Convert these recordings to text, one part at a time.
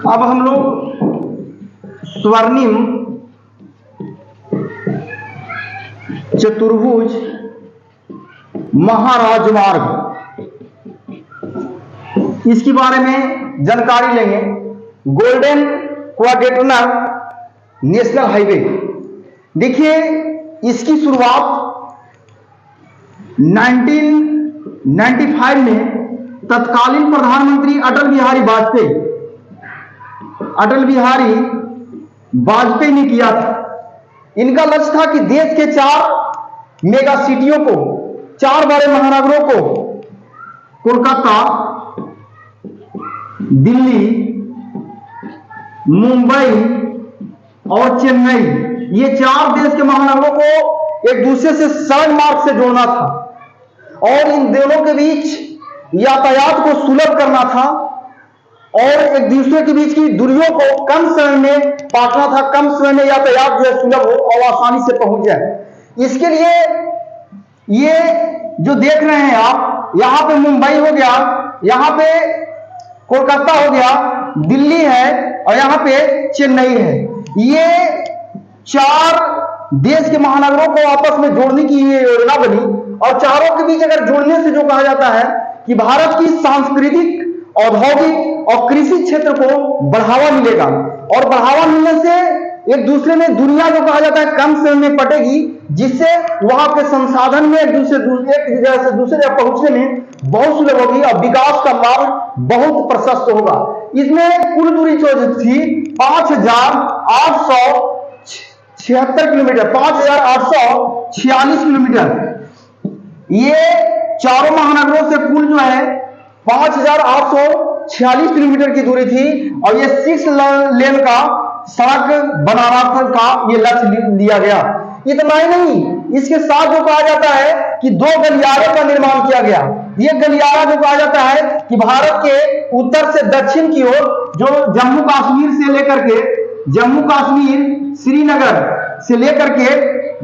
अब हम लोग स्वर्णिम चतुर्भुज महाराजमार्ग, इसके बारे में जानकारी लेंगे। गोल्डन क्वाड्रेंटल नेशनल हाईवे, देखिए इसकी शुरुआत 1995 में तत्कालीन प्रधानमंत्री अटल बिहारी वाजपेयी ने किया था। इनका लक्ष्य था कि देश के 4 मेगा सिटियों को, 4 बड़े महानगरों को, कोलकाता, दिल्ली, मुंबई और चेन्नई, ये 4 देश के महानगरों को एक दूसरे से सड़क मार्ग से जोड़ना था और इन दोनों के बीच यातायात को सुलभ करना था और एक दूसरे के बीच की दूरियों को कम समय में काटना था, कम समय में यातायात जो है सुलभ हो और आसानी से पहुंच जाए। इसके लिए ये जो देख रहे हैं आप, यहां पे मुंबई हो गया, यहां पे कोलकाता हो गया, दिल्ली है और यहां पे चेन्नई है। ये 4 देश के महानगरों को आपस में जोड़ने की ये योजना बनी और चारों के बीच अगर जोड़ने से जो कहा जाता है कि भारत की सांस्कृतिक, औद्योगिक और कृषि क्षेत्र को बढ़ावा मिलेगा और बढ़ावा मिलने से एक दूसरे में दुनिया जो कहा जाता है कम समय में पटेगी, जिससे वहां के संसाधन में एक जगह से दूसरे जगह पहुंचने में बहुत सुलभ होगी और विकास का मार्ग बहुत प्रशस्त होगा। इसमें कुल दूरी जो थी 5,876 किलोमीटर, 5,846 किलोमीटर। ये चारों महानगरों से कुल जो है 5,846 किलोमीटर की दूरी थी और ये 6 लेन का सड़क बनाना का ये लक्ष्य लिया गया। इतना ही नहीं, इसके साथ जो कहा जाता है कि 2 गलियारों का निर्माण किया गया। ये गलियारा जो कहा जाता है कि भारत के उत्तर से दक्षिण की ओर, जो जम्मू कश्मीर श्रीनगर से लेकर के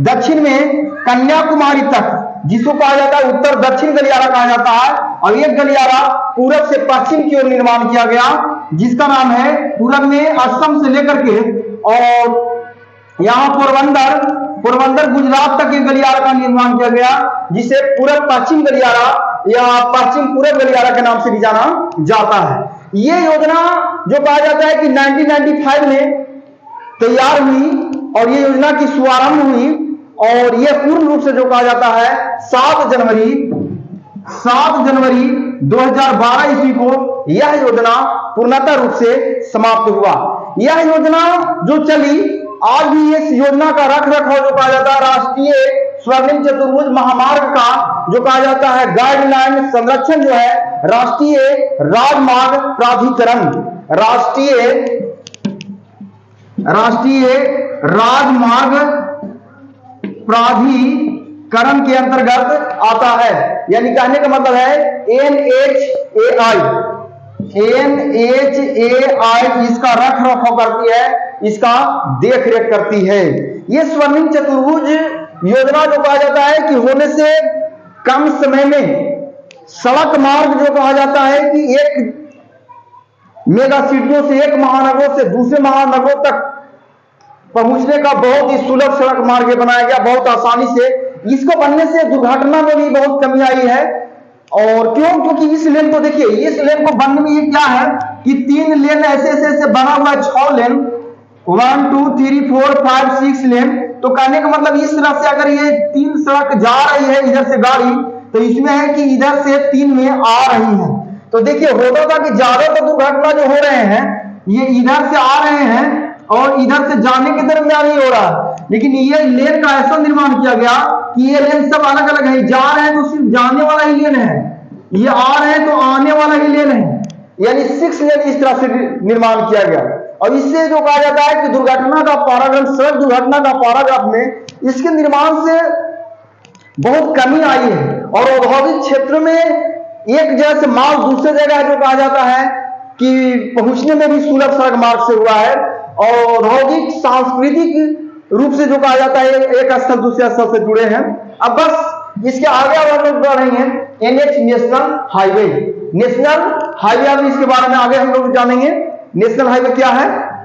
दक्षिण में कन्याकुमारी तक, जिसको कहा जाता है उत्तर दक्षिण गलियारा कहा जाता है, और एक गलियारा पूरब से पश्चिम की ओर निर्माण किया गया जिसका नाम है, पूरब में असम से लेकर के और यहां पोरबंदर गुजरात तक एक गलियारा का निर्माण किया गया, जिसे पूरब पश्चिम गलियारा या पश्चिम पूरब गलियारा के नाम से भी जाना जाता है। ये योजना जो कहा जाता है कि 1995 में तैयार हुई और ये योजना की शुभारंभ हुई और ये पूर्ण रूप से जो कहा जाता है 7 जनवरी 2012 ईस्वी को यह योजना पूर्णतः रूप से समाप्त हुआ। यह योजना जो चली, आज भी इस योजना का रखरखाव जो कहा जाता है राष्ट्रीय स्वर्णिम चतुर्भुज महामार्ग का जो कहा जाता है गाइडलाइन संरक्षण जो है राष्ट्रीय राजमार्ग प्राधिकरण, राष्ट्रीय राजमार्ग प्राधिकरण के अंतर्गत आता है। यानी कहने का मतलब है NHAI इसका रखरखाव करती है, इसका देखरेख करती है। ये स्वर्णिम चतुर्भुज योजना जो कहा जाता है कि होने से कम समय में सड़क मार्ग जो कहा जाता है कि एक मेगा सिटियों से, एक महानगरों से दूसरे महानगरों तक पहुंचने का बहुत ही सुलभ सड़क मार्ग बनाया गया, बहुत आसानी से। इसको बनने से दुर्घटना में भी बहुत कमी आई है। और क्यों? क्योंकि इस लेन को देखिए, इस लेन को बनने में ये क्या है कि 3 लेन ऐसे बना हुआ है, 6 लेन, 1 2 3 4 5 6 लेन। तो कहने का मतलब इस तरह से अगर ये 3 सड़क जा रही है इधर से गाड़ी, तो इसमें है कि इधर से 3 में आ रही है। तो देखिए होता था कि ज्यादातर दुर्घटना जो हो रहे हैं ये इधर से आ रहे हैं और इधर से जाने के दरमियान ही हो रहा है, लेकिन ये लेन का ऐसा निर्माण किया गया कि ये लेन सब अलग अलग है। जा रहे हैं तो सिर्फ जाने वाला ही लेन है, ये आ रहे हैं तो आने वाला ही लेन है, यानी 6 लेन इस तरह से निर्माण किया गया। और इससे जो कहा जाता है कि दुर्घटना का पैराग्राफ, सड़क दुर्घटना का पैराग्राफ में इसके निर्माण से बहुत कमी आई है और औद्योगिक क्षेत्र में एक जगह से माल दूसरे जगह जो कहा जाता है कि पहुंचने में भी सुलभ सड़क मार्ग से हुआ है। और औद्योगिक सांस्कृतिक रूप से जो कहा जाता है एक स्थल दूसरे स्थल से जुड़े हैं। अब बस इसके आगे हम लोग बढ़ रहे हैं NH नेशनल हाईवे। अब इसके बारे में आगे हम लोग जानेंगे। नेशनल हाईवे क्या है?